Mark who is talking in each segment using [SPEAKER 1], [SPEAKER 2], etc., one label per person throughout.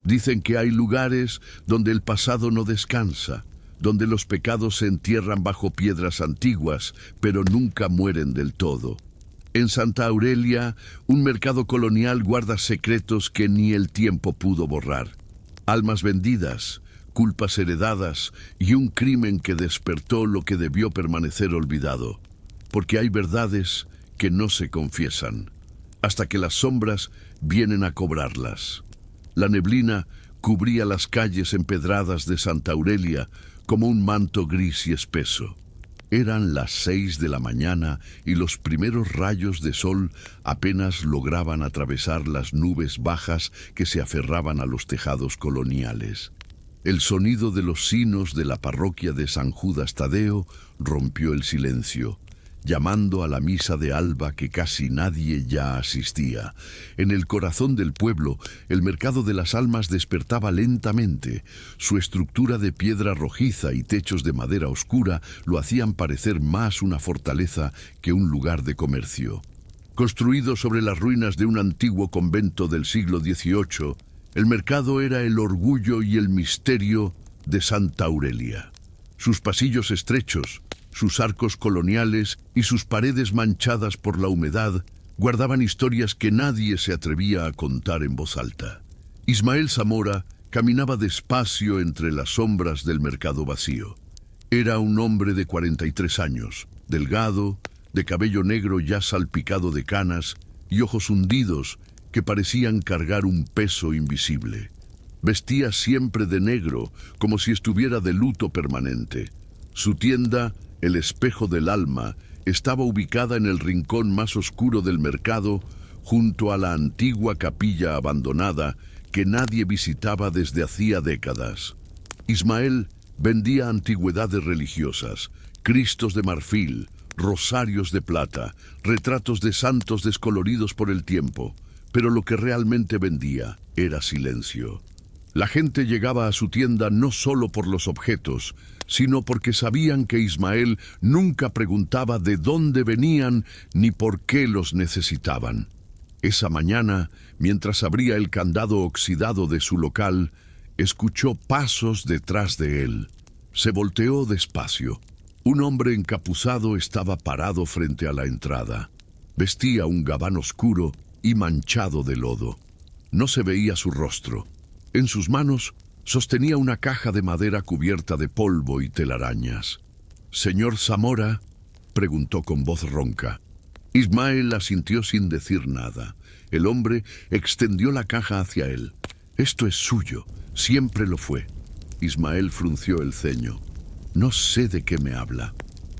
[SPEAKER 1] Dicen que hay lugares donde el pasado no descansa, donde los pecados se entierran bajo piedras antiguas, pero nunca mueren del todo. En Santa Aurelia, un mercado colonial guarda secretos que ni el tiempo pudo borrar. Almas vendidas, culpas heredadas y un crimen que despertó lo que debió permanecer olvidado. Porque hay verdades que no se confiesan, hasta que las sombras vienen a cobrarlas. La neblina cubría las calles empedradas de Santa Aurelia como un manto gris y espeso. Eran las 6 de la mañana y los primeros rayos de sol apenas lograban atravesar las nubes bajas que se aferraban a los tejados coloniales. El sonido de los sinos de la parroquia de San Judas Tadeo rompió el silencio, llamando a la misa de alba que casi nadie ya asistía. En el corazón del pueblo, el mercado de las almas despertaba lentamente. Su estructura de piedra rojiza y techos de madera oscura lo hacían parecer más una fortaleza que un lugar de comercio. Construido sobre las ruinas de un antiguo convento del siglo XVIII, el mercado era el orgullo y el misterio de Santa Aurelia. Sus pasillos estrechos, sus arcos coloniales y sus paredes manchadas por la humedad guardaban historias que nadie se atrevía a contar en voz alta. Ismael Zamora caminaba despacio entre las sombras del mercado vacío. Era un hombre de 43 años, delgado, de cabello negro ya salpicado de canas y ojos hundidos que parecían cargar un peso invisible. Vestía siempre de negro, como si estuviera de luto permanente. Su tienda, El Espejo del Alma, estaba ubicada en el rincón más oscuro del mercado, junto a la antigua capilla abandonada que nadie visitaba desde hacía décadas. Ismael vendía antigüedades religiosas, cristos de marfil, rosarios de plata, retratos de santos descoloridos por el tiempo, pero lo que realmente vendía era silencio. La gente llegaba a su tienda no solo por los objetos, sino porque sabían que Ismael nunca preguntaba de dónde venían ni por qué los necesitaban. Esa mañana, mientras abría el candado oxidado de su local, escuchó pasos detrás de él. Se volteó despacio. Un hombre encapuzado estaba parado frente a la entrada. Vestía un gabán oscuro y manchado de lodo. No se veía su rostro. En sus manos sostenía una caja de madera cubierta de polvo y telarañas. «¿Señor Zamora?», preguntó con voz ronca. Ismael asintió sin decir nada. El hombre extendió la caja hacia él. «Esto es suyo, siempre lo fue». Ismael frunció el ceño. «No sé de qué me habla.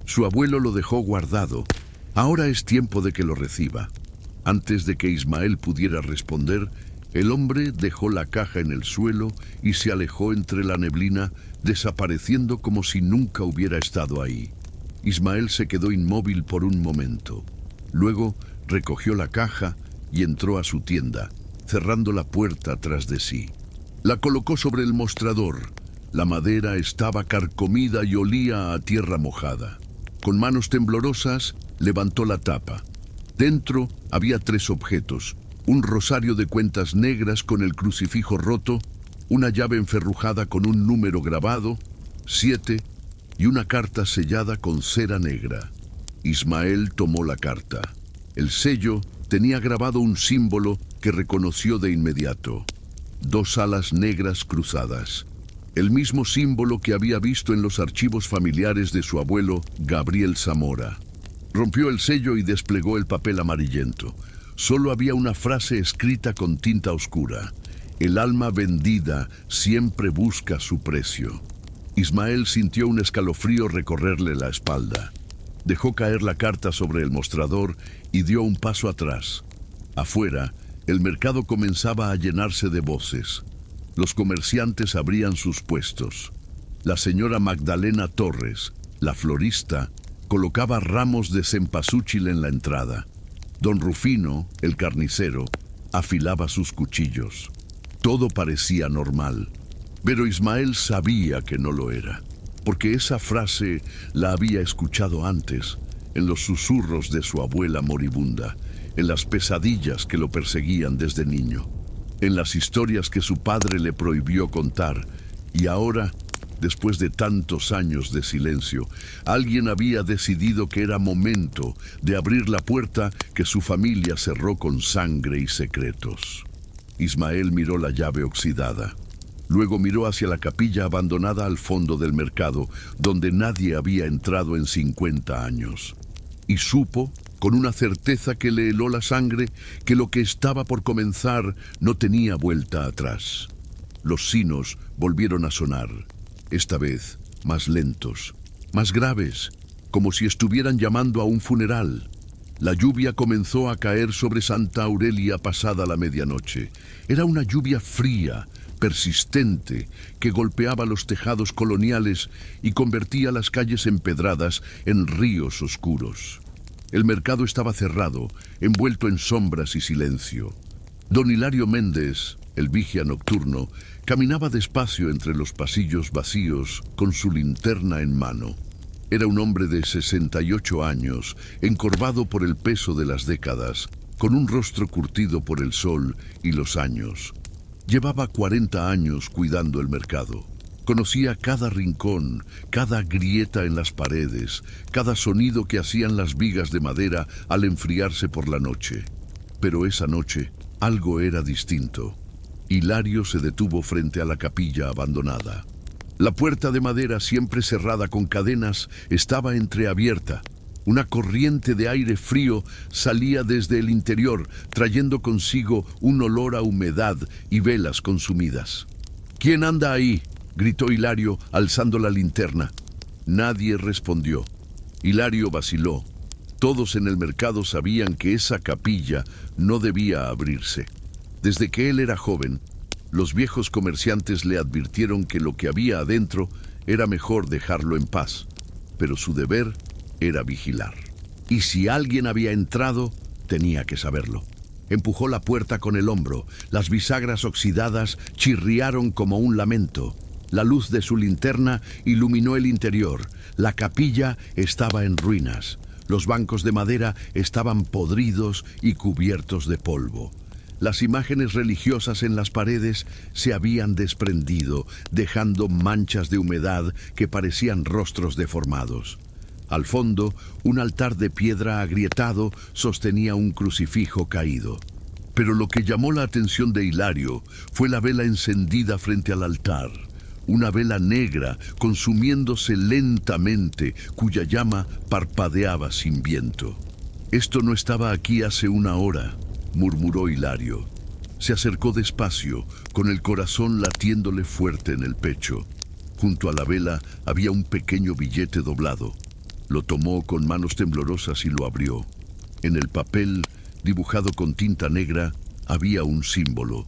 [SPEAKER 1] Su abuelo lo dejó guardado. Ahora es tiempo de que lo reciba». Antes de que Ismael pudiera responder, el hombre dejó la caja en el suelo y se alejó entre la neblina, desapareciendo como si nunca hubiera estado ahí. Ismael se quedó inmóvil por un momento. Luego recogió la caja y entró a su tienda, cerrando la puerta tras de sí. La colocó sobre el mostrador. La madera estaba carcomida y olía a tierra mojada. Con manos temblorosas, levantó la tapa. Dentro había 3 objetos: un rosario de cuentas negras con el crucifijo roto, una llave enferrujada con un número grabado, 7, y una carta sellada con cera negra. Ismael tomó la carta. El sello tenía grabado un símbolo que reconoció de inmediato: 2 alas negras cruzadas. El mismo símbolo que había visto en los archivos familiares de su abuelo, Gabriel Zamora. Rompió el sello y desplegó el papel amarillento. Solo había una frase escrita con tinta oscura: «El alma vendida siempre busca su precio». Ismael sintió un escalofrío recorrerle la espalda. Dejó caer la carta sobre el mostrador y dio un paso atrás. Afuera, el mercado comenzaba a llenarse de voces. Los comerciantes abrían sus puestos. La señora Magdalena Torres, la florista, colocaba ramos de cempasúchil en la entrada. Don Rufino, el carnicero, afilaba sus cuchillos. Todo parecía normal, pero Ismael sabía que no lo era, porque esa frase la había escuchado antes, en los susurros de su abuela moribunda, en las pesadillas que lo perseguían desde niño. en las historias que su padre le prohibió contar, y ahora, después de tantos años de silencio, alguien había decidido que era momento de abrir la puerta que su familia cerró con sangre y secretos. Ismael miró la llave oxidada. Luego miró hacia la capilla abandonada al fondo del mercado, donde nadie había entrado en 50 años. Y supo, con una certeza que le heló la sangre, que lo que estaba por comenzar no tenía vuelta atrás. Los sinos volvieron a sonar, esta vez más lentos, más graves, como si estuvieran llamando a un funeral. La lluvia comenzó a caer sobre Santa Aurelia pasada la medianoche. Era una lluvia fría, persistente, que golpeaba los tejados coloniales y convertía las calles empedradas en ríos oscuros. El mercado estaba cerrado, envuelto en sombras y silencio. Don Hilario Méndez, el vigia nocturno, caminaba despacio entre los pasillos vacíos con su linterna en mano. Era un hombre de 68 años, encorvado por el peso de las décadas, con un rostro curtido por el sol y los años. Llevaba 40 años cuidando el mercado. Conocía cada rincón, cada grieta en las paredes, cada sonido que hacían las vigas de madera al enfriarse por la noche. Pero esa noche algo era distinto. Hilario se detuvo frente a la capilla abandonada. La puerta de madera, siempre cerrada con cadenas, estaba entreabierta. Una corriente de aire frío salía desde el interior, trayendo consigo un olor a humedad y velas consumidas. «¿Quién anda ahí?», gritó Hilario, alzando la linterna. Nadie respondió. Hilario vaciló. Todos en el mercado sabían que esa capilla no debía abrirse. Desde que él era joven, los viejos comerciantes le advirtieron que lo que había adentro era mejor dejarlo en paz, pero su deber era vigilar. Y si alguien había entrado, tenía que saberlo. Empujó la puerta con el hombro. Las bisagras oxidadas chirriaron como un lamento. La luz de su linterna iluminó el interior. La capilla estaba en ruinas. Los bancos de madera estaban podridos y cubiertos de polvo. Las imágenes religiosas en las paredes se habían desprendido, dejando manchas de humedad que parecían rostros deformados. Al fondo, un altar de piedra agrietado sostenía un crucifijo caído. Pero lo que llamó la atención de Hilario fue la vela encendida frente al altar. Una vela negra consumiéndose lentamente, cuya llama parpadeaba sin viento. «Esto no estaba aquí hace una hora», murmuró Hilario. Se acercó despacio, con el corazón latiéndole fuerte en el pecho. Junto a la vela había un pequeño billete doblado. Lo tomó con manos temblorosas y lo abrió. En el papel, dibujado con tinta negra, había un símbolo: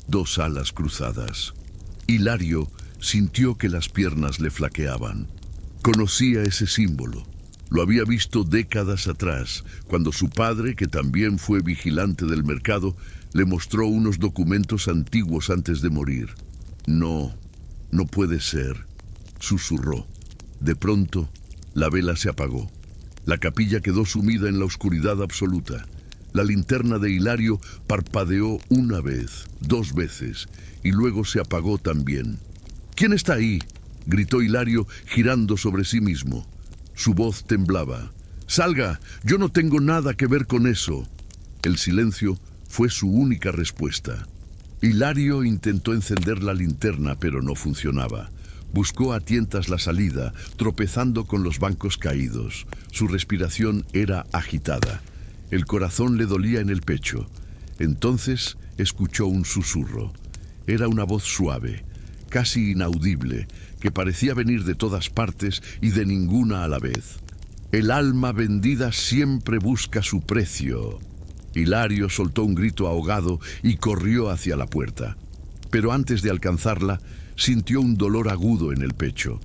[SPEAKER 1] 2 alas cruzadas. Hilario sintió que las piernas le flaqueaban. Conocía ese símbolo. Lo había visto décadas atrás, cuando su padre, que también fue vigilante del mercado, le mostró unos documentos antiguos antes de morir. «No, no puede ser», susurró. De pronto, la vela se apagó. La capilla quedó sumida en la oscuridad absoluta. La linterna de Hilario parpadeó una vez, 2 veces, y luego se apagó también. «¿Quién está ahí?», gritó Hilario, girando sobre sí mismo. Su voz temblaba. «Salga, yo no tengo nada que ver con eso». El silencio fue su única respuesta. Hilario intentó encender la linterna, pero no funcionaba. Buscó a tientas la salida, tropezando con los bancos caídos. Su respiración era agitada. El corazón le dolía en el pecho. Entonces escuchó un susurro. Era una voz suave, casi inaudible, que parecía venir de todas partes y de ninguna a la vez. «El alma vendida siempre busca su precio». Hilario soltó un grito ahogado y corrió hacia la puerta. Pero antes de alcanzarla, sintió un dolor agudo en el pecho.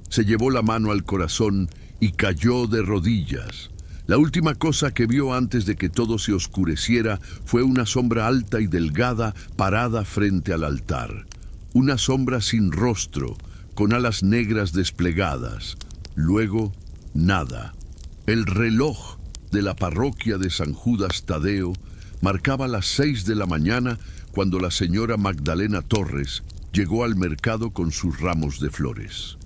[SPEAKER 1] Se llevó la mano al corazón y cayó de rodillas. La última cosa que vio antes de que todo se oscureciera fue una sombra alta y delgada parada frente al altar. Una sombra sin rostro, con alas negras desplegadas. Luego, nada. El reloj de la parroquia de San Judas Tadeo marcaba las 6 de la mañana cuando la señora Magdalena Torres llegó al mercado con sus ramos de flores.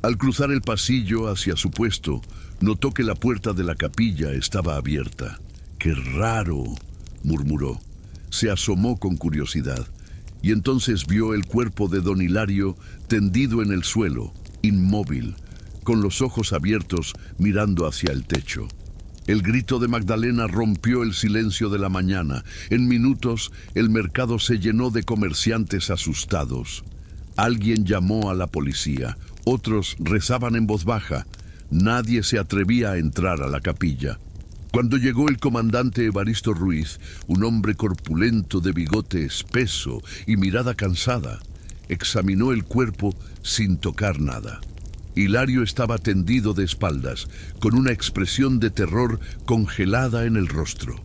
[SPEAKER 1] Al cruzar el pasillo hacia su puesto, notó que la puerta de la capilla estaba abierta. ¡Qué raro!, murmuró. Se asomó con curiosidad y entonces vio el cuerpo de don Hilario tendido en el suelo, inmóvil, con los ojos abiertos mirando hacia el techo. El grito de Magdalena rompió el silencio de la mañana. En minutos, el mercado se llenó de comerciantes asustados. Alguien llamó a la policía. Otros rezaban en voz baja. Nadie se atrevía a entrar a la capilla. Cuando llegó el comandante Evaristo Ruiz, un hombre corpulento de bigote espeso y mirada cansada, examinó el cuerpo sin tocar nada. Hilario estaba tendido de espaldas, con una expresión de terror congelada en el rostro.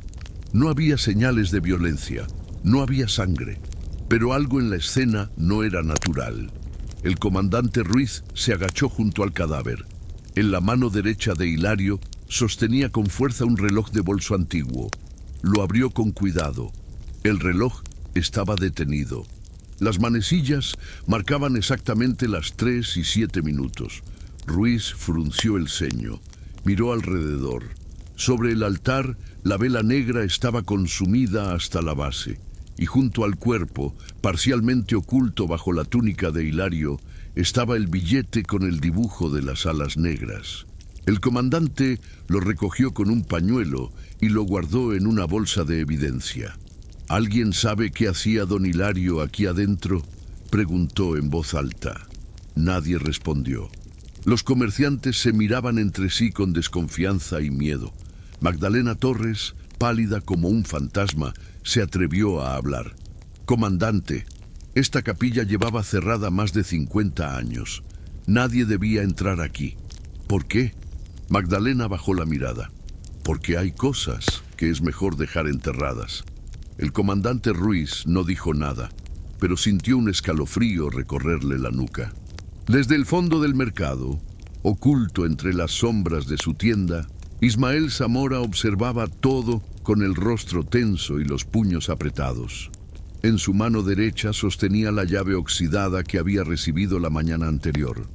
[SPEAKER 1] No había señales de violencia, no había sangre, pero algo en la escena no era natural. El comandante Ruiz se agachó junto al cadáver. En la mano derecha de Hilario sostenía con fuerza un reloj de bolso antiguo. Lo abrió con cuidado. El reloj estaba detenido. Las manecillas marcaban exactamente las 3:07. Ruiz frunció el ceño, miró alrededor. Sobre el altar, la vela negra estaba consumida hasta la base, y junto al cuerpo, parcialmente oculto bajo la túnica de Hilario, estaba el billete con el dibujo de las alas negras. El comandante lo recogió con un pañuelo y lo guardó en una bolsa de evidencia. ¿Alguien sabe qué hacía don Hilario aquí adentro?, preguntó en voz alta. Nadie respondió. Los comerciantes se miraban entre sí con desconfianza y miedo. Magdalena Torres, pálida como un fantasma, se atrevió a hablar. «Comandante, esta capilla llevaba cerrada más de 50 años. Nadie debía entrar aquí. ¿Por qué?». Magdalena bajó la mirada. «Porque hay cosas que es mejor dejar enterradas». El comandante Ruiz no dijo nada, pero sintió un escalofrío recorrerle la nuca. Desde el fondo del mercado, oculto entre las sombras de su tienda, Ismael Zamora observaba todo con el rostro tenso y los puños apretados. En su mano derecha sostenía la llave oxidada que había recibido la mañana anterior.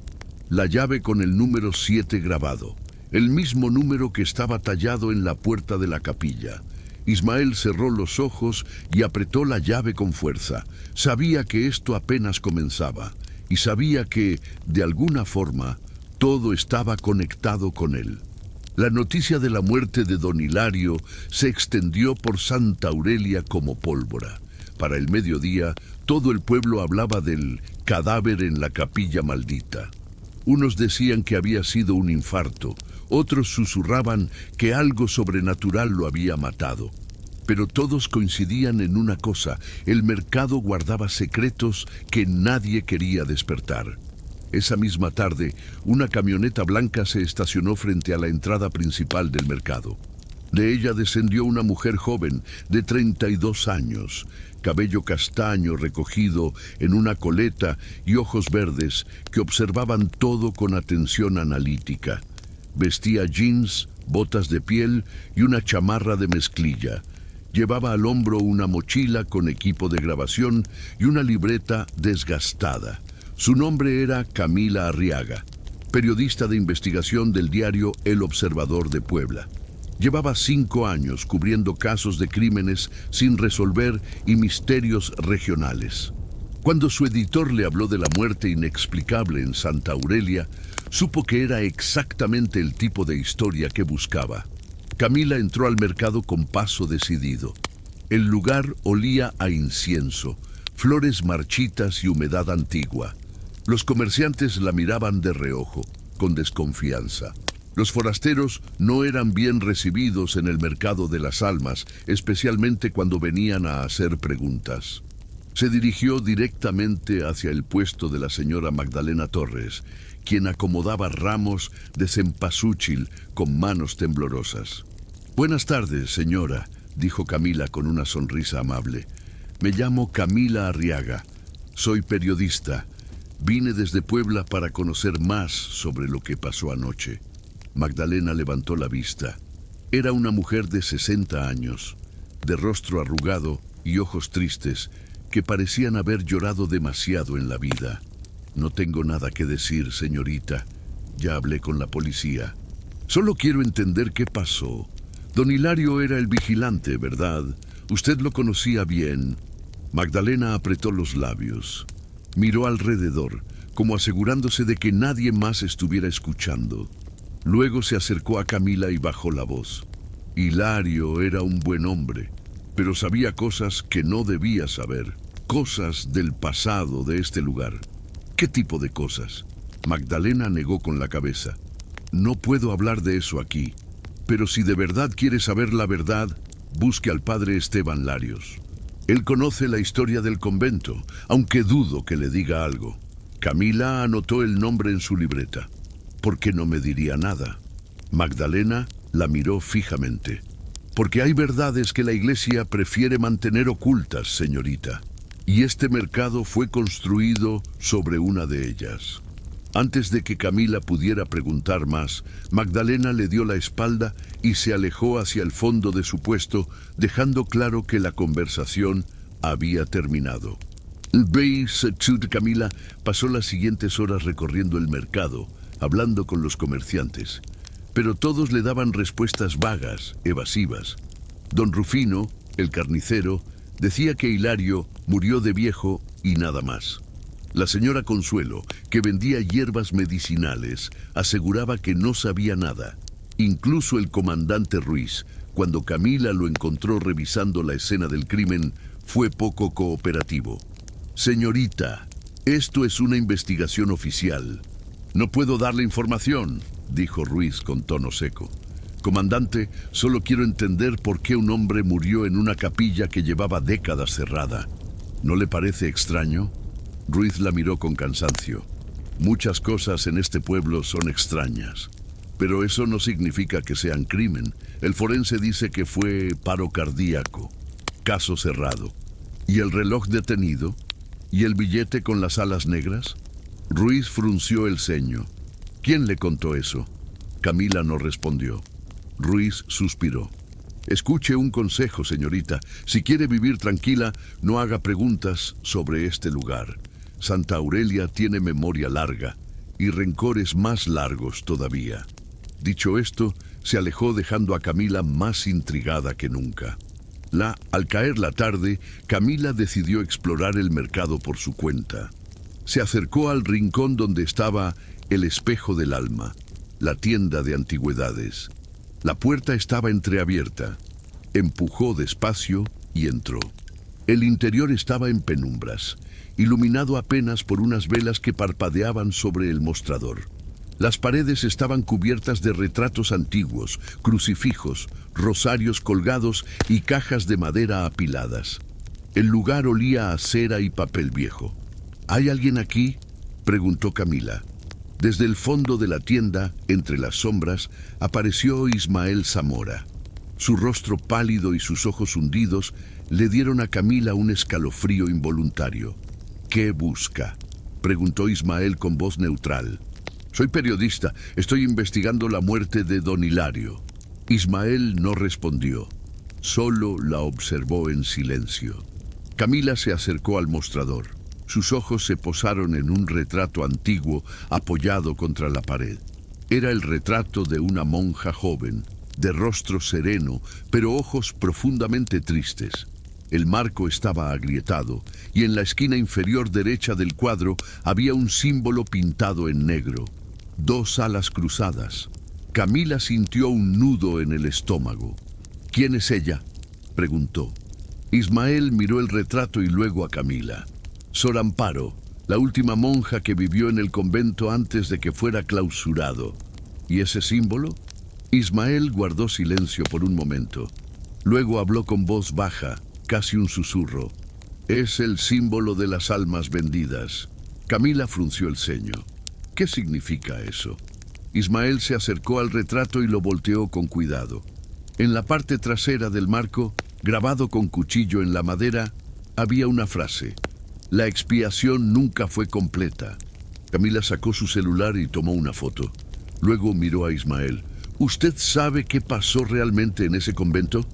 [SPEAKER 1] La llave con el número 7 grabado, el mismo número que estaba tallado en la puerta de la capilla. Ismael cerró los ojos y apretó la llave con fuerza. Sabía que esto apenas comenzaba y sabía que, de alguna forma, todo estaba conectado con él. La noticia de la muerte de don Hilario se extendió por Santa Aurelia como pólvora. Para el mediodía, todo el pueblo hablaba del cadáver en la capilla maldita. Unos decían que había sido un infarto, otros susurraban que algo sobrenatural lo había matado. Pero todos coincidían en una cosa: el mercado guardaba secretos que nadie quería despertar. Esa misma tarde, una camioneta blanca se estacionó frente a la entrada principal del mercado. De ella descendió una mujer joven de 32 años, cabello castaño recogido en una coleta y ojos verdes que observaban todo con atención analítica. Vestía jeans, botas de piel y una chamarra de mezclilla. Llevaba al hombro una mochila con equipo de grabación y una libreta desgastada. Su nombre era Camila Arriaga, periodista de investigación del diario El Observador de Puebla. Llevaba 5 años cubriendo casos de crímenes sin resolver y misterios regionales. Cuando su editor le habló de la muerte inexplicable en Santa Aurelia, supo que era exactamente el tipo de historia que buscaba. Camila entró al mercado con paso decidido. El lugar olía a incienso, flores marchitas y humedad antigua. Los comerciantes la miraban de reojo, con desconfianza. Los forasteros no eran bien recibidos en el mercado de las almas, especialmente cuando venían a hacer preguntas. Se dirigió directamente hacia el puesto de la señora Magdalena Torres, quien acomodaba ramos de cempasúchil con manos temblorosas. «Buenas tardes, señora», dijo Camila con una sonrisa amable. «Me llamo Camila Arriaga. Soy periodista. Vine desde Puebla para conocer más sobre lo que pasó anoche». Magdalena levantó la vista. Era una mujer de 60 años, de rostro arrugado y ojos tristes, que parecían haber llorado demasiado en la vida. No tengo nada que decir, señorita. Ya hablé con la policía. Solo quiero entender qué pasó. Don Hilario era el vigilante, ¿verdad? Usted lo conocía bien. Magdalena apretó los labios. Miró alrededor, como asegurándose de que nadie más estuviera escuchando. Luego se acercó a Camila y bajó la voz. Hilario era un buen hombre, pero sabía cosas que no debía saber. Cosas del pasado de este lugar. ¿Qué tipo de cosas? Magdalena negó con la cabeza. No puedo hablar de eso aquí, pero si de verdad quiere saber la verdad, busque al padre Esteban Larios. Él conoce la historia del convento, aunque dudo que le diga algo. Camila anotó el nombre en su libreta. ¿Por qué no me diría nada? Magdalena la miró fijamente. Porque hay verdades que la iglesia prefiere mantener ocultas, señorita. Y este mercado fue construido sobre una de ellas. Antes de que Camila pudiera preguntar más, Magdalena le dio la espalda y se alejó hacia el fondo de su puesto, dejando claro que la conversación había terminado. Camila pasó las siguientes horas recorriendo el mercado, hablando con los comerciantes, pero todos le daban respuestas vagas, evasivas. Don Rufino, el carnicero, decía que Hilario murió de viejo y nada más. La señora Consuelo, que vendía hierbas medicinales, aseguraba que no sabía nada. Incluso el comandante Ruiz, cuando Camila lo encontró revisando la escena del crimen, fue poco cooperativo. Señorita, esto es una investigación oficial. No puedo darle información, dijo Ruiz con tono seco. Comandante, solo quiero entender por qué un hombre murió en una capilla que llevaba décadas cerrada. ¿No le parece extraño? Ruiz la miró con cansancio. Muchas cosas en este pueblo son extrañas, pero eso no significa que sean crimen. El forense dice que fue paro cardíaco. Caso cerrado. ¿Y el reloj detenido? ¿Y el billete con las alas negras? Ruiz frunció el ceño. ¿Quién le contó eso? Camila no respondió. Ruiz suspiró. Escuche un consejo, señorita. Si quiere vivir tranquila, no haga preguntas sobre este lugar. Santa Aurelia tiene memoria larga y rencores más largos todavía. Dicho esto, se alejó dejando a Camila más intrigada que nunca. Al caer la tarde, Camila decidió explorar el mercado por su cuenta. Se acercó al rincón donde estaba el espejo del alma, la tienda de antigüedades. La puerta estaba entreabierta. Empujó despacio y entró. El interior estaba en penumbras, iluminado apenas por unas velas que parpadeaban sobre el mostrador. Las paredes estaban cubiertas de retratos antiguos, crucifijos, rosarios colgados y cajas de madera apiladas. El lugar olía a cera y papel viejo. ¿Hay alguien aquí?, preguntó Camila. Desde el fondo de la tienda, entre las sombras, apareció Ismael Zamora. Su rostro pálido y sus ojos hundidos le dieron a Camila un escalofrío involuntario. ¿Qué busca?, preguntó Ismael con voz neutral. Soy periodista, estoy investigando la muerte de don Hilario. Ismael no respondió, solo la observó en silencio. Camila se acercó al mostrador. Sus ojos se posaron en un retrato antiguo apoyado contra la pared. Era el retrato de una monja joven, de rostro sereno, pero ojos profundamente tristes. El marco estaba agrietado y en la esquina inferior derecha del cuadro había un símbolo pintado en negro. 2 alas cruzadas. Camila sintió un nudo en el estómago. ¿Quién es ella?, preguntó. Ismael miró el retrato y luego a Camila. Sor Amparo, la última monja que vivió en el convento antes de que fuera clausurado. ¿Y ese símbolo? Ismael guardó silencio por un momento. Luego habló con voz baja, casi un susurro. Es el símbolo de las almas vendidas. Camila frunció el ceño. ¿Qué significa eso? Ismael se acercó al retrato y lo volteó con cuidado. En la parte trasera del marco, grabado con cuchillo en la madera, había una frase. La expiación nunca fue completa. Camila sacó su celular y tomó una foto. Luego miró a Ismael. ¿Usted sabe qué pasó realmente en ese convento?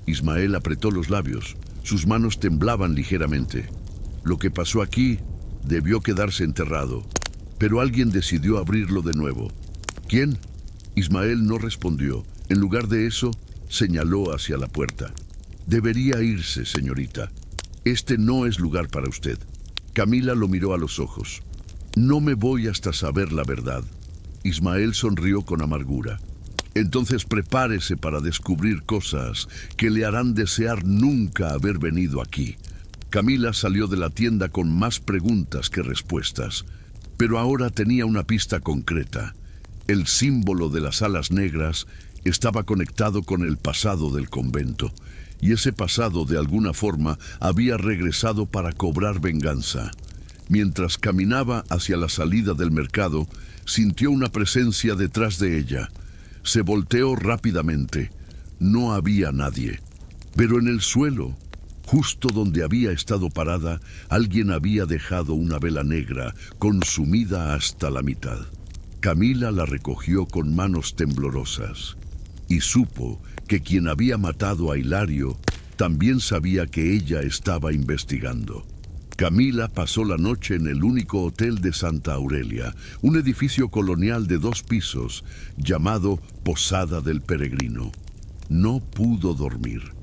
[SPEAKER 1] Ismael apretó los labios. Sus manos temblaban ligeramente. Lo que pasó aquí debió quedarse enterrado, pero alguien decidió abrirlo de nuevo. ¿Quién? Ismael no respondió. En lugar de eso, señaló hacia la puerta. Debería irse, señorita. Este no es lugar para usted. Camila lo miró a los ojos. No me voy hasta saber la verdad. Ismael sonrió con amargura. Entonces prepárese para descubrir cosas que le harán desear nunca haber venido aquí. Camila salió de la tienda con más preguntas que respuestas, pero ahora tenía una pista concreta. El símbolo de las alas negras estaba conectado con el pasado del convento, y ese pasado de alguna forma había regresado para cobrar venganza. Mientras caminaba hacia la salida del mercado, sintió una presencia detrás de ella. Se volteó rápidamente. No había nadie. Pero en el suelo, justo donde había estado parada, alguien había dejado una vela negra, consumida hasta la mitad. Camila la recogió con manos temblorosas y supo que quien había matado a Hilario también sabía que ella estaba investigando. Camila pasó la noche en el único hotel de Santa Aurelia, un edificio colonial de 2 pisos llamado Posada del Peregrino. No pudo dormir.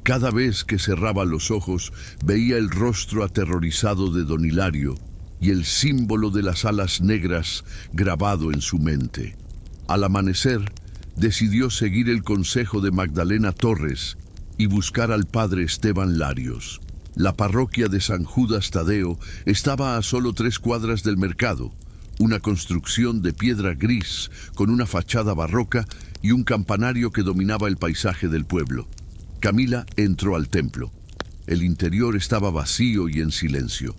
[SPEAKER 1] Cada vez que cerraba los ojos veía el rostro aterrorizado de don Hilario y el símbolo de las alas negras grabado en su mente. Al amanecer, decidió seguir el consejo de Magdalena Torres y buscar al padre Esteban Larios. La parroquia de San Judas Tadeo estaba a solo 3 cuadras del mercado, una construcción de piedra gris con una fachada barroca y un campanario que dominaba el paisaje del pueblo. Camila entró al templo. El interior estaba vacío y en silencio.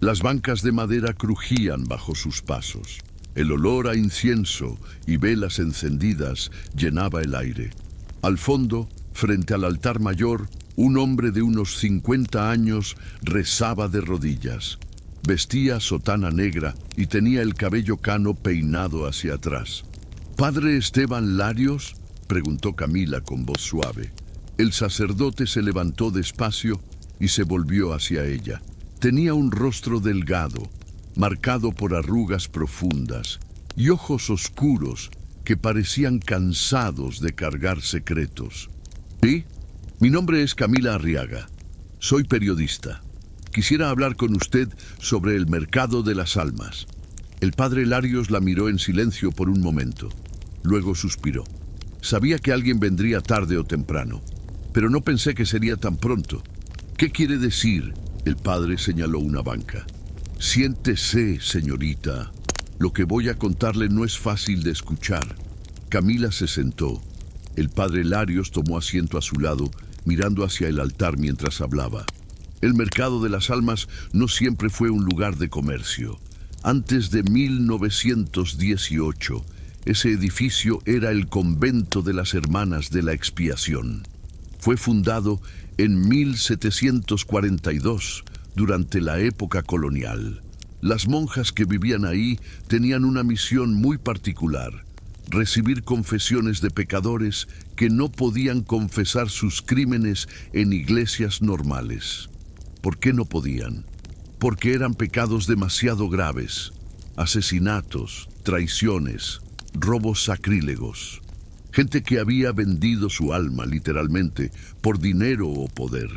[SPEAKER 1] Las bancas de madera crujían bajo sus pasos. El olor a incienso y velas encendidas llenaba el aire. Al fondo, frente al altar mayor, un hombre de unos 50 años rezaba de rodillas. Vestía sotana negra y tenía el cabello cano peinado hacia atrás. ¿Padre Esteban Larios?, preguntó Camila con voz suave. El sacerdote se levantó despacio y se volvió hacia ella. Tenía un rostro delgado, marcado por arrugas profundas, y ojos oscuros que parecían cansados de cargar secretos. ¿Sí? Mi nombre es Camila Arriaga. Soy periodista. Quisiera hablar con usted sobre el mercado de las almas. El padre Larios la miró en silencio por un momento. Luego suspiró. Sabía que alguien vendría tarde o temprano, pero no pensé que sería tan pronto. ¿Qué quiere decir? El padre señaló una banca. Siéntese, señorita. Lo que voy a contarle no es fácil de escuchar. Camila se sentó. El padre Larios tomó asiento a su lado, mirando hacia el altar mientras hablaba. El mercado de las almas no siempre fue un lugar de comercio. Antes de 1918, ese edificio era el convento de las Hermanas de la Expiación. Fue fundado en 1742, durante la época colonial. Las monjas que vivían ahí tenían una misión muy particular: recibir confesiones de pecadores que no podían confesar sus crímenes en iglesias normales. ¿Por qué no podían? Porque eran pecados demasiado graves: asesinatos, traiciones, robos sacrílegos. Gente que había vendido su alma, literalmente, por dinero o poder.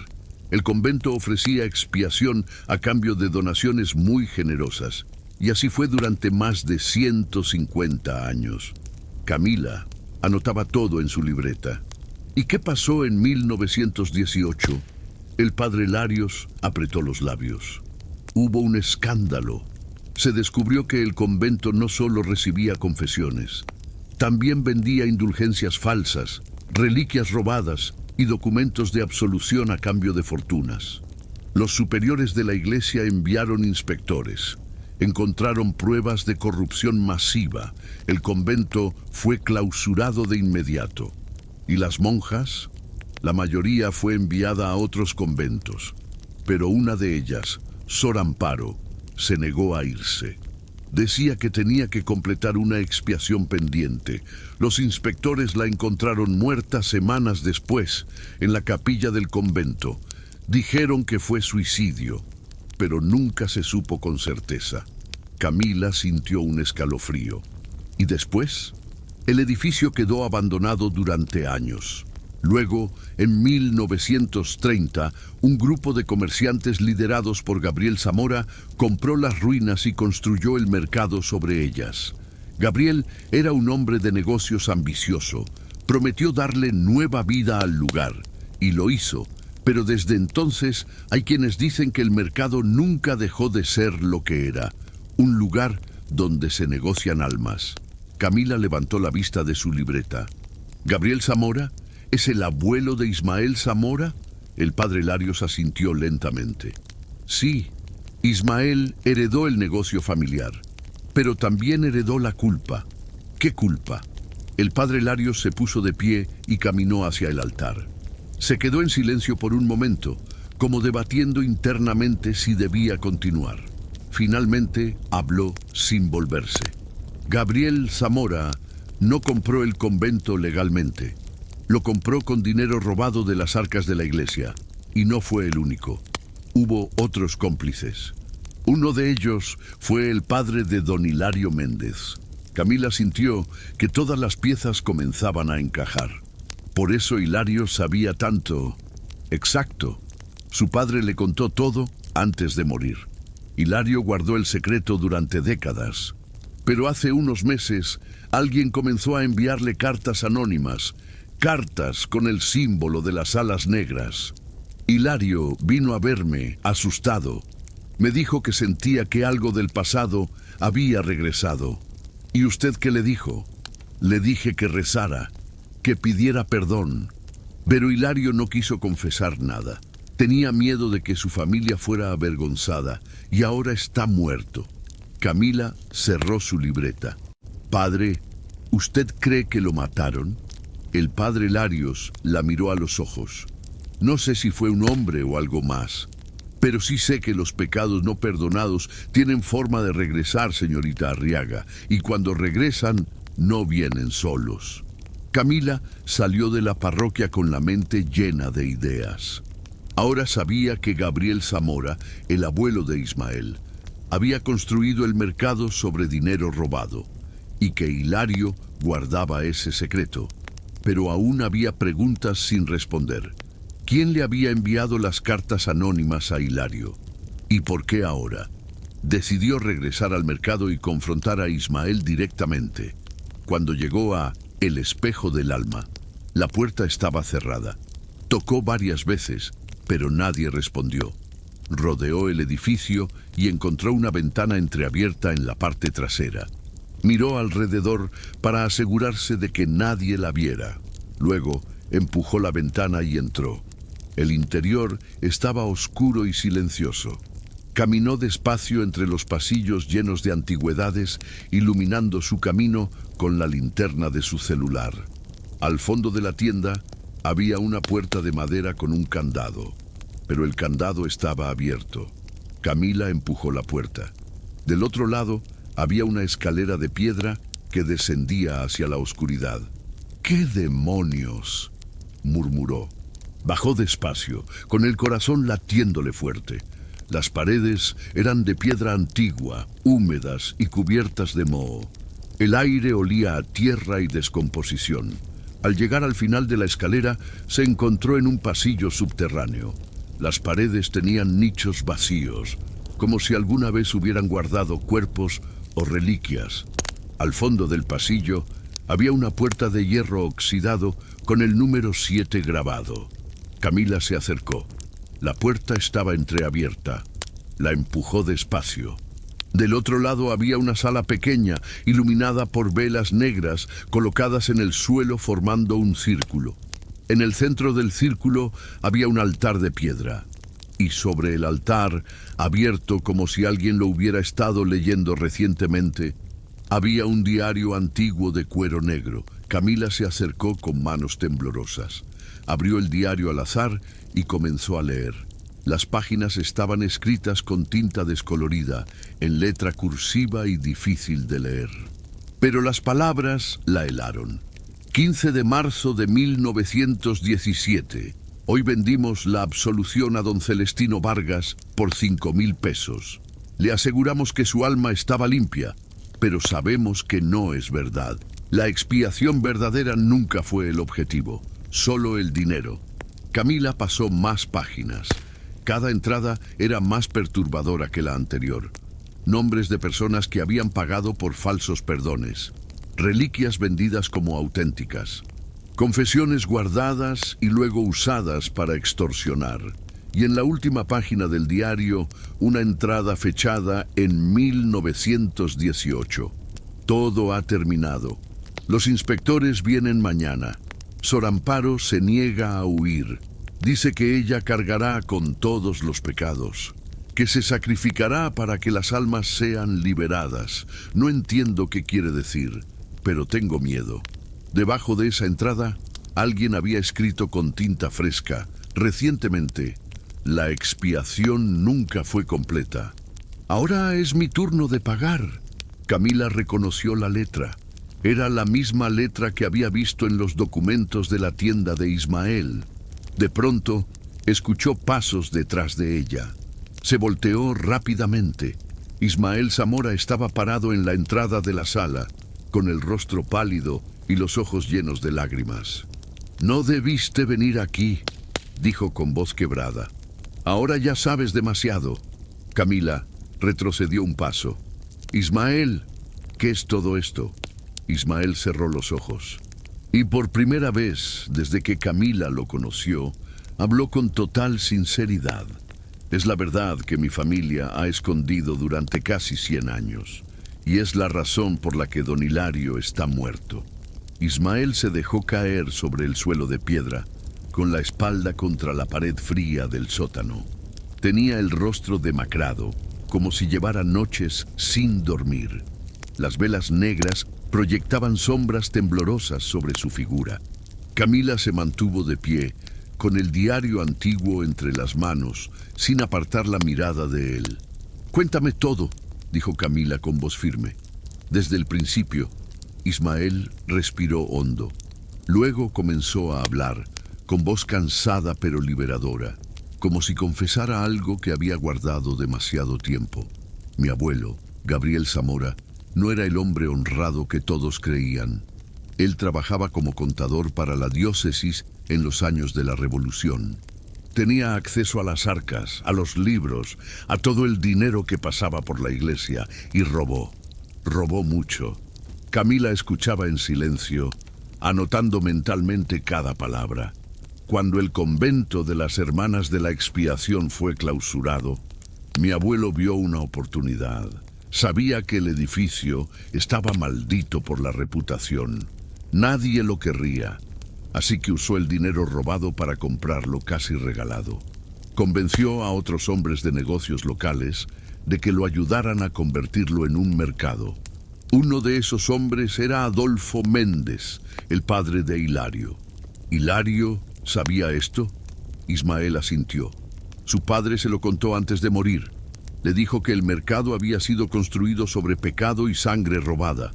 [SPEAKER 1] El convento ofrecía expiación a cambio de donaciones muy generosas, y así fue durante más de 150 años. Camila anotaba todo en su libreta. ¿Y qué pasó en 1918? El padre Larios apretó los labios. Hubo un escándalo. Se descubrió que el convento no solo recibía confesiones, también vendía indulgencias falsas, reliquias robadas y documentos de absolución a cambio de fortunas. Los superiores de la iglesia enviaron inspectores. Encontraron pruebas de corrupción masiva. El convento fue clausurado de inmediato. ¿Y las monjas? La mayoría fue enviada a otros conventos, pero una de ellas, Sor Amparo, se negó a irse. Decía que tenía que completar una expiación pendiente. Los inspectores la encontraron muerta semanas después, en la capilla del convento. Dijeron que fue suicidio. pero nunca se supo con certeza. Camila sintió un escalofrío. ¿Y después? El edificio quedó abandonado durante años. Luego, en 1930, un grupo de comerciantes liderados por Gabriel Zamora compró las ruinas y construyó el mercado sobre ellas. Gabriel era un hombre de negocios ambicioso. Prometió darle nueva vida al lugar, y lo hizo. Pero desde entonces hay quienes dicen que el mercado nunca dejó de ser lo que era, un lugar donde se negocian almas. Camila levantó la vista de su libreta. ¿Gabriel Zamora es el abuelo de Ismael Zamora? El padre Larios asintió lentamente. Sí, Ismael heredó el negocio familiar, pero también heredó la culpa. ¿Qué culpa? El padre Larios se puso de pie y caminó hacia el altar. Se quedó en silencio por un momento, como debatiendo internamente si debía continuar. Finalmente habló sin volverse. Gabriel Zamora no compró el convento legalmente. Lo compró con dinero robado de las arcas de la iglesia, y no fue el único. Hubo otros cómplices. Uno de ellos fue el padre de don Hilario Méndez. Camila sintió que todas las piezas comenzaban a encajar. Por eso Hilario sabía tanto. Exacto. Su padre le contó todo antes de morir. Hilario guardó el secreto durante décadas. Pero hace unos meses, alguien comenzó a enviarle cartas anónimas, cartas con el símbolo de las alas negras. Hilario vino a verme, asustado. Me dijo que sentía que algo del pasado había regresado. ¿Y usted qué le dijo? Le dije que rezara, que pidiera perdón. Pero Hilario no quiso confesar nada. Tenía miedo de que su familia fuera avergonzada y ahora está muerto. Camila cerró su libreta. Padre, ¿usted cree que lo mataron? El padre Larios la miró a los ojos. No sé si fue un hombre o algo más, pero sí sé que los pecados no perdonados tienen forma de regresar, señorita Arriaga, y cuando regresan, no vienen solos. Camila salió de la parroquia con la mente llena de ideas. Ahora sabía que Gabriel Zamora, el abuelo de Ismael, había construido el mercado sobre dinero robado, y que Hilario guardaba ese secreto. Pero aún había preguntas sin responder. ¿Quién le había enviado las cartas anónimas a Hilario? ¿Y por qué ahora? Decidió regresar al mercado y confrontar a Ismael directamente. Cuando llegó a El Espejo del Alma, la puerta estaba cerrada. Tocó varias veces, pero nadie respondió. Rodeó el edificio y encontró una ventana entreabierta en la parte trasera. Miró alrededor para asegurarse de que nadie la viera. Luego empujó la ventana y entró. El interior estaba oscuro y silencioso. Caminó despacio entre los pasillos llenos de antigüedades, iluminando su camino con la linterna de su celular. Al fondo de la tienda había una puerta de madera con un candado, pero el candado estaba abierto. Camila empujó la puerta. Del otro lado había una escalera de piedra que descendía hacia la oscuridad. ¡Qué demonios!, murmuró. Bajó despacio, con el corazón latiéndole fuerte. Las paredes eran de piedra antigua, húmedas y cubiertas de moho. El aire olía a tierra y descomposición. Al llegar al final de la escalera, se encontró en un pasillo subterráneo. Las paredes tenían nichos vacíos, como si alguna vez hubieran guardado cuerpos o reliquias. Al fondo del pasillo había una puerta de hierro oxidado con el número 7 grabado. Camila se acercó. La puerta estaba entreabierta. La empujó despacio. Del otro lado había una sala pequeña, iluminada por velas negras colocadas en el suelo formando un círculo. En el centro del círculo había un altar de piedra. Y sobre el altar, abierto como si alguien lo hubiera estado leyendo recientemente, había un diario antiguo de cuero negro. Camila se acercó con manos temblorosas. Abrió el diario al azar y comenzó a leer. Las páginas estaban escritas con tinta descolorida, en letra cursiva y difícil de leer. Pero las palabras la helaron. 15 de marzo de 1917, Hoy vendimos la absolución a don Celestino Vargas por 5.000 pesos. Le aseguramos que su alma estaba limpia, pero sabemos que no es verdad. La expiación verdadera nunca fue el objetivo, solo el dinero. Camila pasó más páginas. Cada entrada era más perturbadora que la anterior. Nombres de personas que habían pagado por falsos perdones. Reliquias vendidas como auténticas. Confesiones guardadas y luego usadas para extorsionar. Y en la última página del diario, una entrada fechada en 1918. Todo ha terminado. Los inspectores vienen mañana. Sor Amparo se niega a huir. Dice que ella cargará con todos los pecados, que se sacrificará para que las almas sean liberadas. No entiendo qué quiere decir, pero tengo miedo. Debajo de esa entrada, alguien había escrito con tinta fresca, recientemente: la expiación nunca fue completa. Ahora es mi turno de pagar. Camila reconoció la letra. Era la misma letra que había visto en los documentos de la tienda de Ismael. De pronto, escuchó pasos detrás de ella. Se volteó rápidamente. Ismael Zamora estaba parado en la entrada de la sala, con el rostro pálido y los ojos llenos de lágrimas. «No debiste venir aquí», dijo con voz quebrada. «Ahora ya sabes demasiado». Camila retrocedió un paso. «Ismael, ¿qué es todo esto?». Ismael cerró los ojos. Y por primera vez, desde que Camila lo conoció, habló con total sinceridad. «Es la verdad que mi familia ha escondido durante casi 100 años, y es la razón por la que don Hilario está muerto». Ismael se dejó caer sobre el suelo de piedra, con la espalda contra la pared fría del sótano. Tenía el rostro demacrado, como si llevara noches sin dormir. Las velas negras proyectaban sombras temblorosas sobre su figura. Camila se mantuvo de pie, con el diario antiguo entre las manos, sin apartar la mirada de él. «Cuéntame todo», dijo Camila con voz firme. «Desde el principio». Ismael respiró hondo. Luego comenzó a hablar, con voz cansada pero liberadora, como si confesara algo que había guardado demasiado tiempo. «Mi abuelo, Gabriel Zamora, no era el hombre honrado que todos creían. Él trabajaba como contador para la diócesis en los años de la Revolución. Tenía acceso a las arcas, a los libros, a todo el dinero que pasaba por la iglesia, y robó. Robó mucho». Camila escuchaba en silencio, anotando mentalmente cada palabra. Cuando el convento de las Hermanas de la Expiación fue clausurado, mi abuelo vio una oportunidad. Sabía que el edificio estaba maldito por la reputación. Nadie lo querría, así que usó el dinero robado para comprarlo casi regalado. Convenció a otros hombres de negocios locales de que lo ayudaran a convertirlo en un mercado. Uno de esos hombres era Adolfo Méndez, el padre de Hilario. ¿Hilario sabía esto? Ismael asintió. Su padre se lo contó antes de morir. Le dijo que el mercado había sido construido sobre pecado y sangre robada,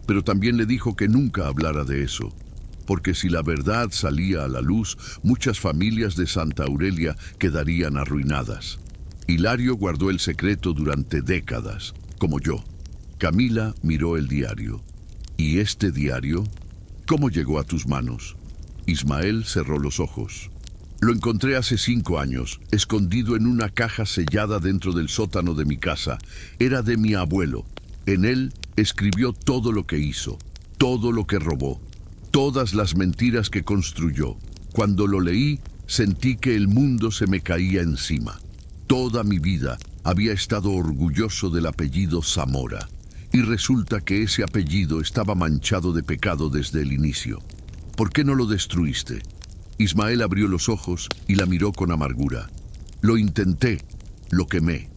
[SPEAKER 1] pero también le dijo que nunca hablara de eso, porque si la verdad salía a la luz, muchas familias de Santa Aurelia quedarían arruinadas. Hilario guardó el secreto durante décadas, como yo. Camila miró el diario. ¿Y este diario? ¿Cómo llegó a tus manos? Ismael cerró los ojos. Lo encontré hace 5 años, escondido en una caja sellada dentro del sótano de mi casa. Era de mi abuelo. En él escribió todo lo que hizo, todo lo que robó, todas las mentiras que construyó. Cuando lo leí, sentí que el mundo se me caía encima. Toda mi vida había estado orgulloso del apellido Zamora. Y resulta que ese apellido estaba manchado de pecado desde el inicio. ¿Por qué no lo destruiste? Ismael abrió los ojos y la miró con amargura. Lo intenté, lo quemé,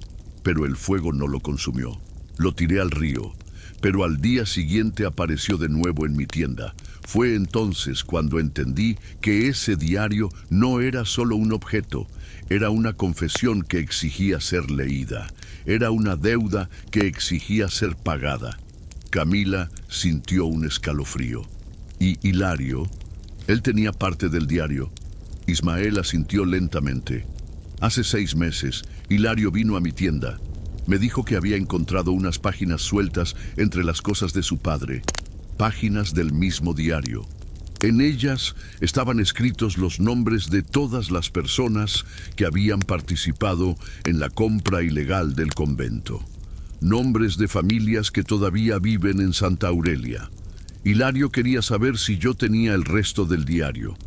[SPEAKER 1] pero el fuego no lo consumió. Lo tiré al río, pero al día siguiente apareció de nuevo en mi tienda. Fue entonces cuando entendí que ese diario no era solo un objeto, era una confesión que exigía ser leída. Era una deuda que exigía ser pagada. Camila sintió un escalofrío. ¿Y Hilario? Él tenía parte del diario. Ismael asintió lentamente. Hace 6 meses, Hilario vino a mi tienda. Me dijo que había encontrado unas páginas sueltas entre las cosas de su padre. Páginas del mismo diario. En ellas estaban escritos los nombres de todas las personas que habían participado en la compra ilegal del convento. Nombres de familias que todavía viven en Santa Aurelia. Hilario quería saber si yo tenía el resto del diario.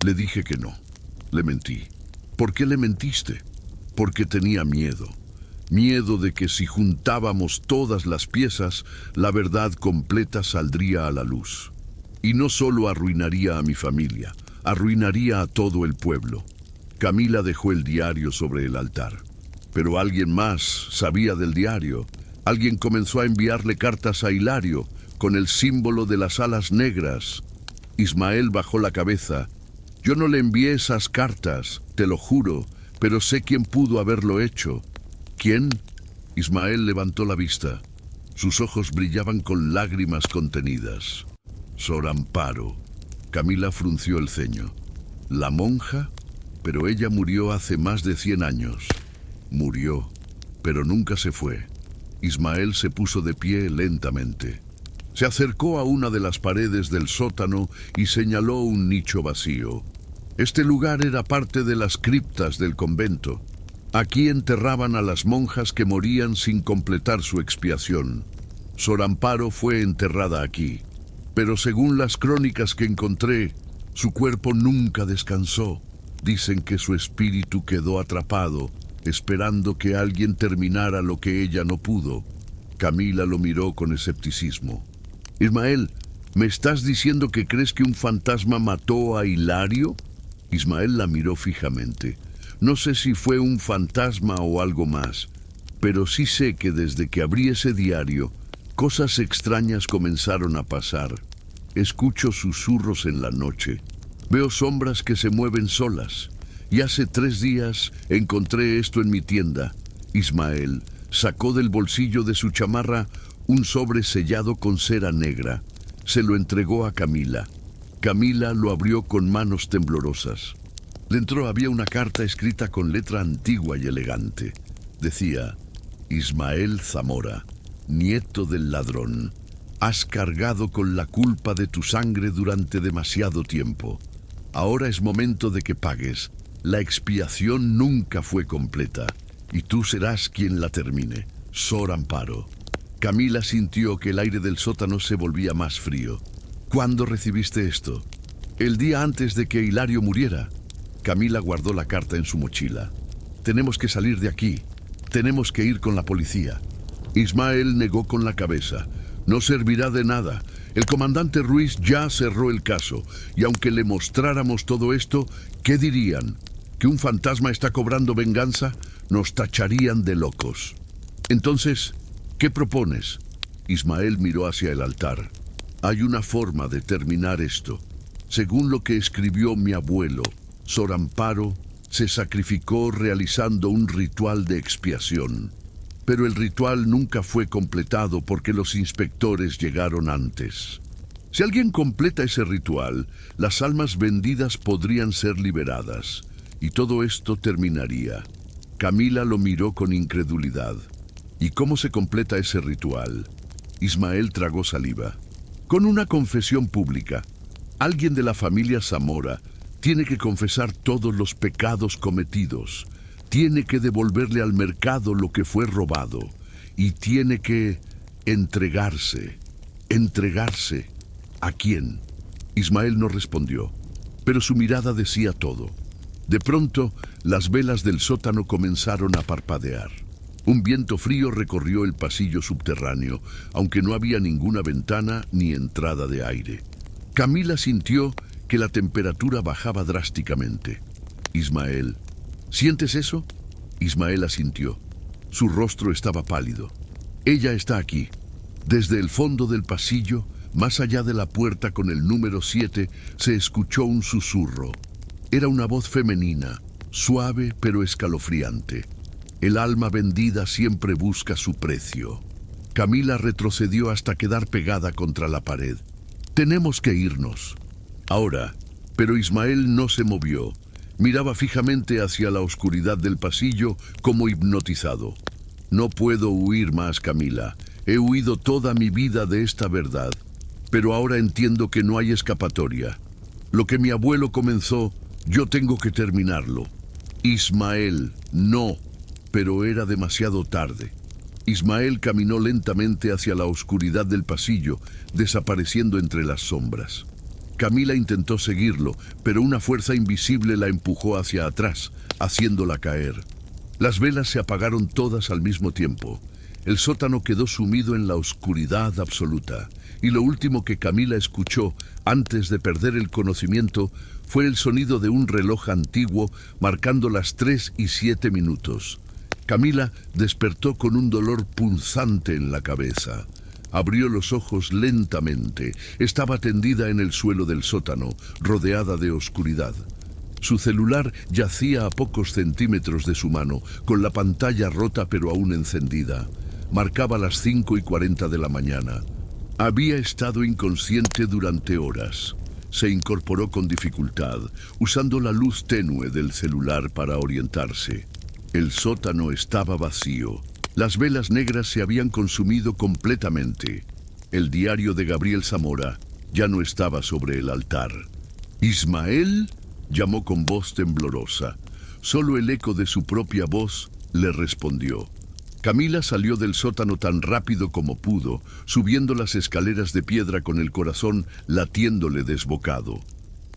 [SPEAKER 1] Le dije que no. Le mentí. ¿Por qué le mentiste? Porque tenía miedo. Miedo de que si juntábamos todas las piezas, la verdad completa saldría a la luz. Y no solo arruinaría a mi familia, arruinaría a todo el pueblo. Camila dejó el diario sobre el altar. Pero alguien más sabía del diario. Alguien comenzó a enviarle cartas a Hilario con el símbolo de las alas negras. Ismael bajó la cabeza. Yo no le envié esas cartas, te lo juro, pero sé quién pudo haberlo hecho. ¿Quién? Ismael levantó la vista. Sus ojos brillaban con lágrimas contenidas. Sor Amparo. Camila frunció el ceño. ¿La monja? Pero ella murió hace más de 100 años. Murió, pero nunca se fue. Ismael se puso de pie lentamente. Se acercó a una de las paredes del sótano y señaló un nicho vacío. Este lugar era parte de las criptas del convento. Aquí enterraban a las monjas que morían sin completar su expiación. Sor Amparo fue enterrada aquí. Pero según las crónicas que encontré, su cuerpo nunca descansó. Dicen que su espíritu quedó atrapado, esperando que alguien terminara lo que ella no pudo. Camila lo miró con escepticismo. Ismael, ¿me estás diciendo que crees que un fantasma mató a Hilario? Ismael la miró fijamente. No sé si fue un fantasma o algo más, pero sí sé que desde que abrí ese diario, cosas extrañas comenzaron a pasar. Escucho susurros en la noche. Veo sombras que se mueven solas. Y hace 3 días encontré esto en mi tienda. Ismael sacó del bolsillo de su chamarra un sobre sellado con cera negra. Se lo entregó a Camila. Camila lo abrió con manos temblorosas. Dentro había una carta escrita con letra antigua y elegante. Decía: Ismael Zamora, nieto del ladrón, has cargado con la culpa de tu sangre durante demasiado tiempo. Ahora es momento de que pagues. La expiación nunca fue completa, y tú serás quien la termine. Sor Amparo. Camila sintió que el aire del sótano se volvía más frío. ¿Cuándo recibiste esto? El día antes de que Hilario muriera. Camila guardó la carta en su mochila. Tenemos que salir de aquí. Tenemos que ir con la policía. Ismael negó con la cabeza. No servirá de nada. El comandante Ruiz ya cerró el caso. Y aunque le mostráramos todo esto, ¿qué dirían? ¿Que un fantasma está cobrando venganza? Nos tacharían de locos. Entonces, ¿qué propones? Ismael miró hacia el altar. Hay una forma de terminar esto. Según lo que escribió mi abuelo, Sor Amparo se sacrificó realizando un ritual de expiación. Pero el ritual nunca fue completado porque los inspectores llegaron antes. Si alguien completa ese ritual, las almas vendidas podrían ser liberadas, y todo esto terminaría. Camila lo miró con incredulidad. ¿Y cómo se completa ese ritual? Ismael tragó saliva. Con una confesión pública. Alguien de la familia Zamora tiene que confesar todos los pecados cometidos. Tiene que devolverle al mercado lo que fue robado. Y tiene que entregarse. ¿Entregarse? ¿A quién? Ismael no respondió, pero su mirada decía todo. De pronto, las velas del sótano comenzaron a parpadear. Un viento frío recorrió el pasillo subterráneo, aunque no había ninguna ventana ni entrada de aire. Camila sintió que la temperatura bajaba drásticamente. Ismael, ¿sientes eso? Ismael asintió. Su rostro estaba pálido. Ella está aquí. Desde el fondo del pasillo, más allá de la puerta con el número 7, se escuchó un susurro. Era una voz femenina, suave pero escalofriante. El alma vendida siempre busca su precio. Camila retrocedió hasta quedar pegada contra la pared. Tenemos que irnos. Ahora, pero Ismael no se movió. Miraba fijamente hacia la oscuridad del pasillo como hipnotizado. No puedo huir más, Camila. He huido toda mi vida de esta verdad, pero ahora entiendo que no hay escapatoria. Lo que mi abuelo comenzó, yo tengo que terminarlo. Ismael, no, pero era demasiado tarde. Ismael caminó lentamente hacia la oscuridad del pasillo, desapareciendo entre las sombras. Camila intentó seguirlo, pero una fuerza invisible la empujó hacia atrás, haciéndola caer. Las velas se apagaron todas al mismo tiempo. El sótano quedó sumido en la oscuridad absoluta, y lo último que Camila escuchó antes de perder el conocimiento fue el sonido de un reloj antiguo marcando las 3:07. Camila despertó con un dolor punzante en la cabeza. Abrió los ojos lentamente. Estaba tendida en el suelo del sótano, rodeada de oscuridad. Su celular yacía a pocos centímetros de su mano, con la pantalla rota pero aún encendida. Marcaba las 5:40 de la mañana. Había estado inconsciente durante horas. Se incorporó con dificultad, usando la luz tenue del celular para orientarse. El sótano estaba vacío. Las velas negras se habían consumido completamente. El diario de Gabriel Zamora ya no estaba sobre el altar. «¿Ismael?», llamó con voz temblorosa. Solo el eco de su propia voz le respondió. Camila salió del sótano tan rápido como pudo, subiendo las escaleras de piedra con el corazón latiéndole desbocado.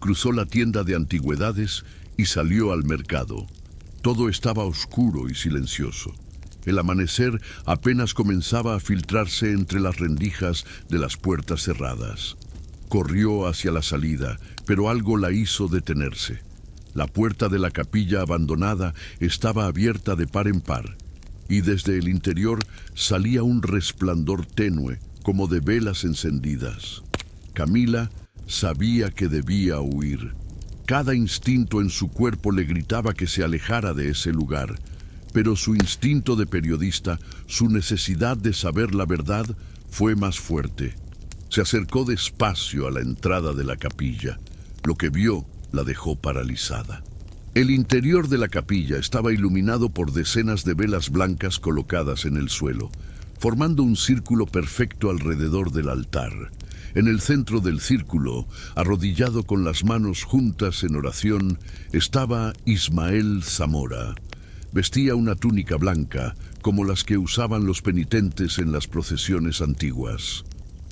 [SPEAKER 1] Cruzó la tienda de antigüedades y salió al mercado. Todo estaba oscuro y silencioso. El amanecer apenas comenzaba a filtrarse entre las rendijas de las puertas cerradas. Corrió hacia la salida, pero algo la hizo detenerse. La puerta de la capilla abandonada estaba abierta de par en par, y desde el interior salía un resplandor tenue, como de velas encendidas. Camila sabía que debía huir. Cada instinto en su cuerpo le gritaba que se alejara de ese lugar, pero su instinto de periodista, su necesidad de saber la verdad, fue más fuerte. Se acercó despacio a la entrada de la capilla. Lo que vio la dejó paralizada. El interior de la capilla estaba iluminado por decenas de velas blancas colocadas en el suelo, formando un círculo perfecto alrededor del altar. En el centro del círculo, arrodillado con las manos juntas en oración, estaba Ismael Zamora. Vestía una túnica blanca, como las que usaban los penitentes en las procesiones antiguas.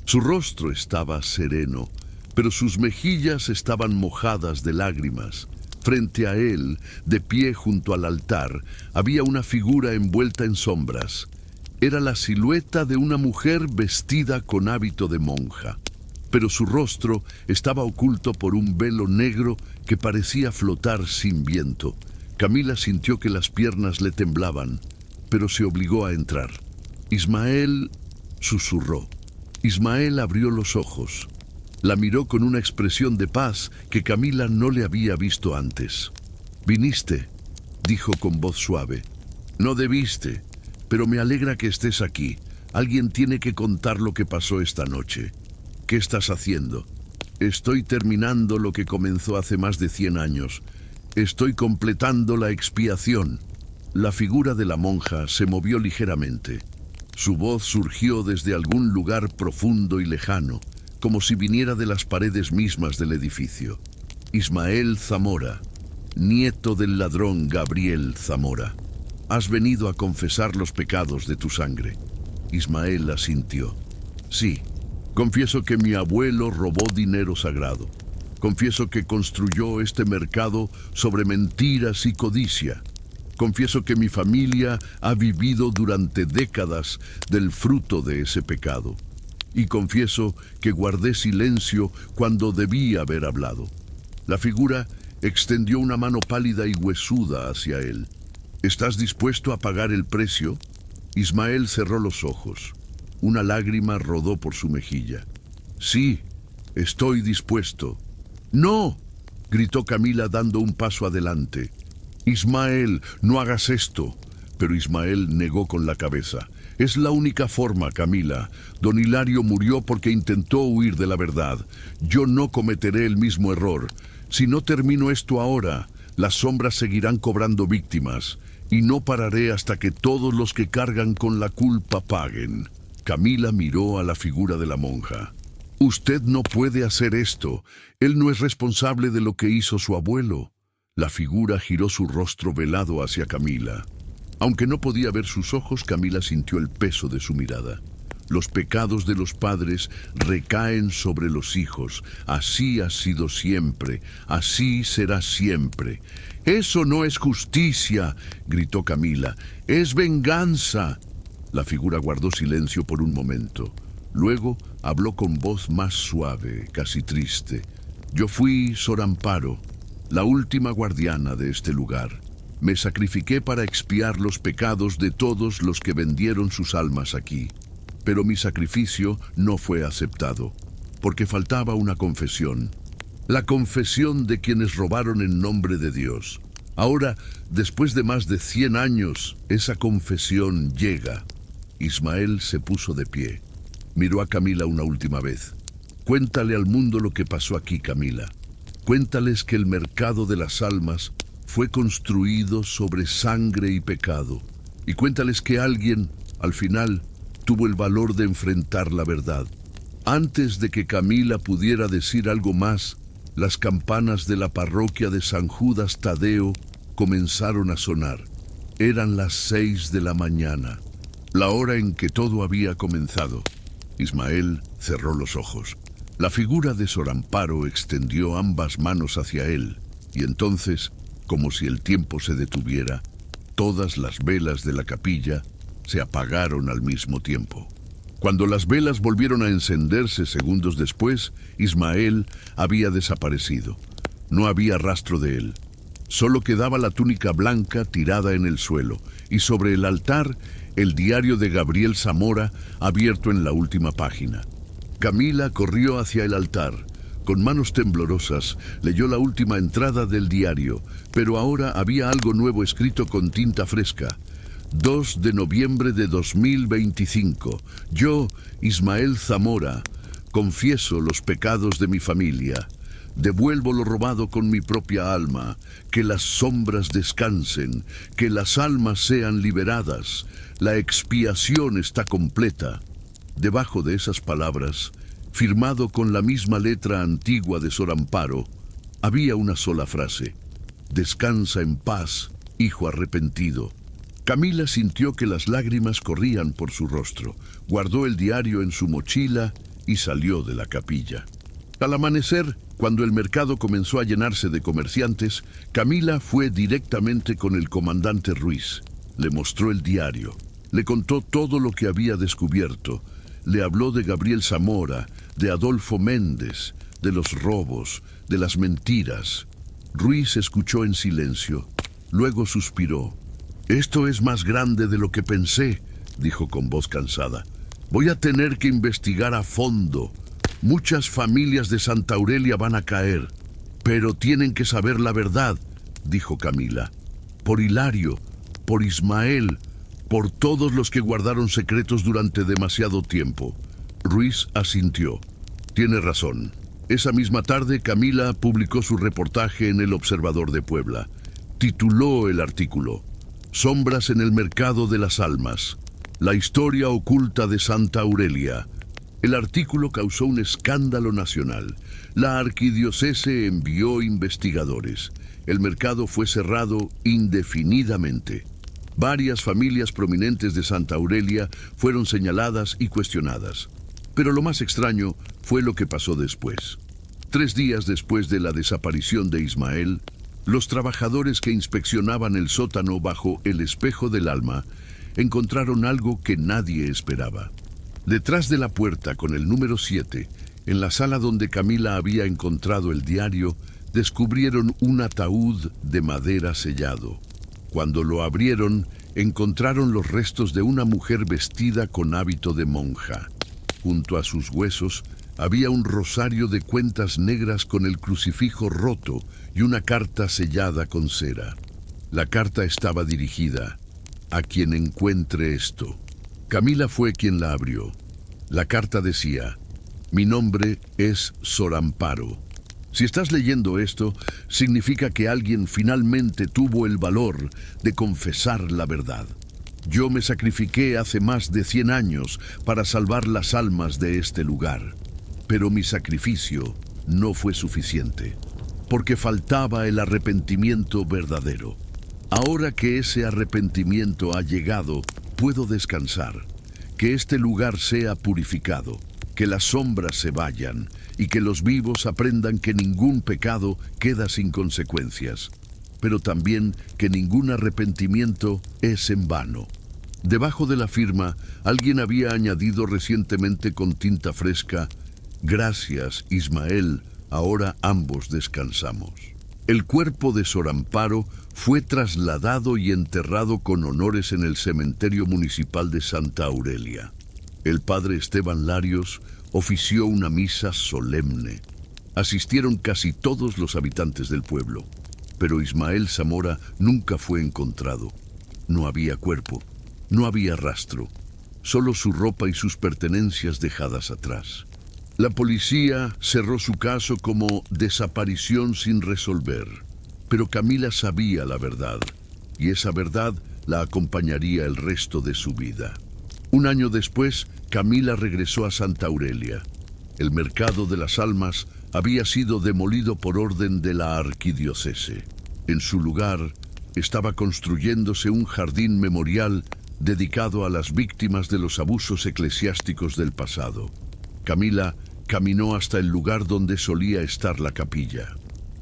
[SPEAKER 1] Su rostro estaba sereno, pero sus mejillas estaban mojadas de lágrimas. Frente a él, de pie junto al altar, había una figura envuelta en sombras. Era la silueta de una mujer vestida con hábito de monja, pero su rostro estaba oculto por un velo negro que parecía flotar sin viento. Camila sintió que las piernas le temblaban, pero se obligó a entrar. Ismael susurró. Ismael abrió los ojos. La miró con una expresión de paz que Camila no le había visto antes. «Viniste», dijo con voz suave. «No debiste, pero me alegra que estés aquí. Alguien tiene que contar lo que pasó esta noche. ¿Qué estás haciendo?» «Estoy terminando lo que comenzó hace más de 100 años. Estoy completando la expiación». La figura de la monja se movió ligeramente. Su voz surgió desde algún lugar profundo y lejano, como si viniera de las paredes mismas del edificio. «Ismael Zamora, nieto del ladrón Gabriel Zamora, has venido a confesar los pecados de tu sangre». Ismael asintió. «Sí, confieso que mi abuelo robó dinero sagrado. Confieso que construyó este mercado sobre mentiras y codicia. Confieso que mi familia ha vivido durante décadas del fruto de ese pecado. Y confieso que guardé silencio cuando debí haber hablado». La figura extendió una mano pálida y huesuda hacia él. «¿Estás dispuesto a pagar el precio?» Ismael cerró los ojos. Una lágrima rodó por su mejilla. «Sí, estoy dispuesto». «¡No!», gritó Camila dando un paso adelante. «Ismael, no hagas esto». Pero Ismael negó con la cabeza. «Es la única forma, Camila. Don Hilario murió porque intentó huir de la verdad. Yo no cometeré el mismo error. Si no termino esto ahora, Las sombras seguirán cobrando víctimas, y no pararé hasta que todos los que cargan con la culpa paguen. Camila miró a la figura de la monja. Usted no puede hacer esto. Él no es responsable de lo que hizo su abuelo. La figura giró su rostro velado hacia Camila. Aunque no podía ver sus ojos, Camila sintió el peso de su mirada. Los pecados de los padres recaen sobre los hijos. Así ha sido siempre, así será siempre. «Eso no es justicia», gritó Camila, «es venganza». La figura guardó silencio por un momento. Luego habló con voz más suave, casi triste. «Yo fui Sor Amparo, la última guardiana de este lugar. Me sacrifiqué para expiar los pecados de todos los que vendieron sus almas aquí. Pero mi sacrificio no fue aceptado, porque faltaba una confesión. La confesión de quienes robaron en nombre de Dios. Ahora, después de más de 100 años, esa confesión llega». Ismael se puso de pie. Miró a Camila una última vez. «Cuéntale al mundo lo que pasó aquí, Camila. Cuéntales que el mercado de las almas fue construido sobre sangre y pecado. Y cuéntales que alguien, al final, tuvo el valor de enfrentar la verdad». Antes de que Camila pudiera decir algo más, las campanas de la parroquia de San Judas Tadeo comenzaron a sonar. Eran las 6 de la mañana, la hora en que todo había comenzado. Ismael cerró los ojos. La figura de Sor Amparo extendió ambas manos hacia él, y entonces, como si el tiempo se detuviera, todas las velas de la capilla se apagaron al mismo tiempo. Cuando las velas volvieron a encenderse segundos después, Ismael había desaparecido. No había rastro de él. Solo quedaba la túnica blanca tirada en el suelo, y sobre el altar el diario de Gabriel Zamora abierto en la última página. Camila corrió hacia el altar. Con manos temblorosas leyó la última entrada del diario, pero ahora había algo nuevo escrito con tinta fresca. 2 de noviembre de 2025. Yo, Ismael Zamora, confieso los pecados de mi familia. Devuelvo lo robado con mi propia alma. Que las sombras descansen, que las almas sean liberadas. La expiación está completa. Debajo de esas palabras, firmado con la misma letra antigua de Sor Amparo, había una sola frase: «Descansa en paz, hijo arrepentido». Camila sintió que las lágrimas corrían por su rostro, guardó el diario en su mochila y salió de la capilla. Al amanecer, cuando el mercado comenzó a llenarse de comerciantes, Camila fue directamente con el comandante Ruiz. Le mostró el diario, le contó todo lo que había descubierto, le habló de Gabriel Zamora, de Adolfo Méndez, de los robos, de las mentiras. Ruiz escuchó en silencio, luego suspiró. «Esto es más grande de lo que pensé», dijo con voz cansada. «Voy a tener que investigar a fondo. Muchas familias de Santa Aurelia van a caer, pero tienen que saber la verdad», dijo Camila. «Por Hilario, por Ismael, por todos los que guardaron secretos durante demasiado tiempo». Ruiz asintió. «Tiene razón». Esa misma tarde, Camila publicó su reportaje en El Observador de Puebla. Tituló el artículo «Sombras en el mercado de las almas. La historia oculta de Santa Aurelia». El artículo causó un escándalo nacional. La arquidiocese envió investigadores. El mercado fue cerrado indefinidamente. Varias familias prominentes de Santa Aurelia fueron señaladas y cuestionadas. Pero lo más extraño fue lo que pasó después. 3 días después de la desaparición de Ismael, los trabajadores que inspeccionaban el sótano bajo el espejo del alma encontraron algo que nadie esperaba. Detrás de la puerta con el número 7, en la sala donde Camila había encontrado el diario, descubrieron un ataúd de madera sellado. Cuando lo abrieron, encontraron los restos de una mujer vestida con hábito de monja. Junto a sus huesos había un rosario de cuentas negras con el crucifijo roto y una carta sellada con cera. La carta estaba dirigida: «A quien encuentre esto». Camila fue quien la abrió. La carta decía: «Mi nombre es Sor Amparo. Si estás leyendo esto, significa que alguien finalmente tuvo el valor de confesar la verdad. Yo me sacrifiqué hace más de 100 años para salvar las almas de este lugar, pero mi sacrificio no fue suficiente, porque faltaba el arrepentimiento verdadero. Ahora que ese arrepentimiento ha llegado, puedo descansar, que este lugar sea purificado, que las sombras se vayan y que los vivos aprendan que ningún pecado queda sin consecuencias, pero también que ningún arrepentimiento es en vano. Debajo de la firma, alguien había añadido recientemente con tinta fresca: «Gracias, Ismael, ahora ambos descansamos». El cuerpo de Sor Amparo fue trasladado y enterrado con honores en el cementerio municipal de Santa Aurelia. El padre Esteban Larios ofició una misa solemne. Asistieron casi todos los habitantes del pueblo, pero Ismael Zamora nunca fue encontrado. No había cuerpo, no había rastro, solo su ropa y sus pertenencias dejadas atrás. La policía cerró su caso como desaparición sin resolver, pero Camila sabía la verdad, y esa verdad la acompañaría el resto de su vida. Un año después, Camila regresó a Santa Aurelia. El mercado de las almas había sido demolido por orden de la arquidiocese. En su lugar estaba construyéndose un jardín memorial dedicado a las víctimas de los abusos eclesiásticos del pasado. Camila caminó hasta el lugar donde solía estar la capilla.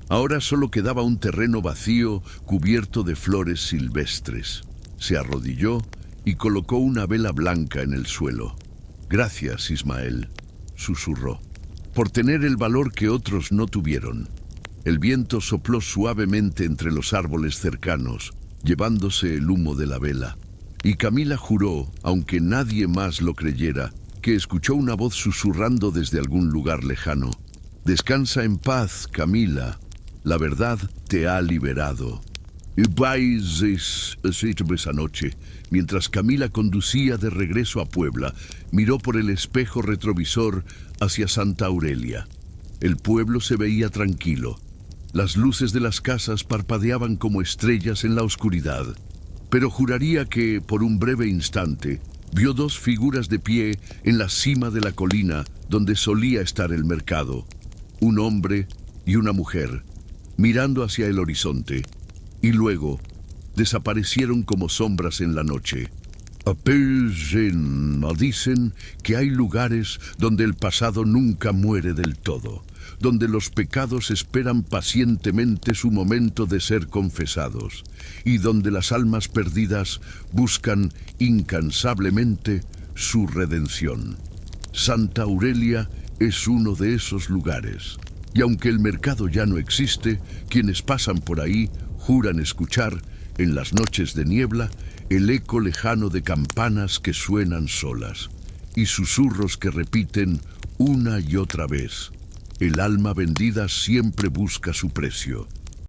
[SPEAKER 1] Ahora solo quedaba un terreno vacío cubierto de flores silvestres. Se arrodilló y colocó una vela blanca en el suelo. «Gracias, Ismael», susurró, «por tener el valor que otros no tuvieron». El viento sopló suavemente entre los árboles cercanos, llevándose el humo de la vela. Y Camila juró, aunque nadie más lo creyera, que escuchó una voz susurrando desde algún lugar lejano: «Descansa en paz, Camila. La verdad te ha liberado». Y esa noche, mientras Camila conducía de regreso a Puebla, miró por el espejo retrovisor hacia Santa Aurelia. El pueblo se veía tranquilo. Las luces de las casas parpadeaban como estrellas en la oscuridad. Pero juraría que, por un breve instante, vio dos figuras de pie en la cima de la colina donde solía estar el mercado. Un hombre y una mujer, mirando hacia el horizonte, y luego desaparecieron como sombras en la noche. Dicen que hay lugares donde el pasado nunca muere del todo, donde los pecados esperan pacientemente su momento de ser confesados, y donde las almas perdidas buscan incansablemente su redención. Santa Aurelia es uno de esos lugares, y aunque el mercado ya no existe, quienes pasan por ahí juran escuchar, en las noches de niebla, el eco lejano de campanas que suenan solas, y susurros que repiten una y otra vez: «El alma vendida siempre busca su precio».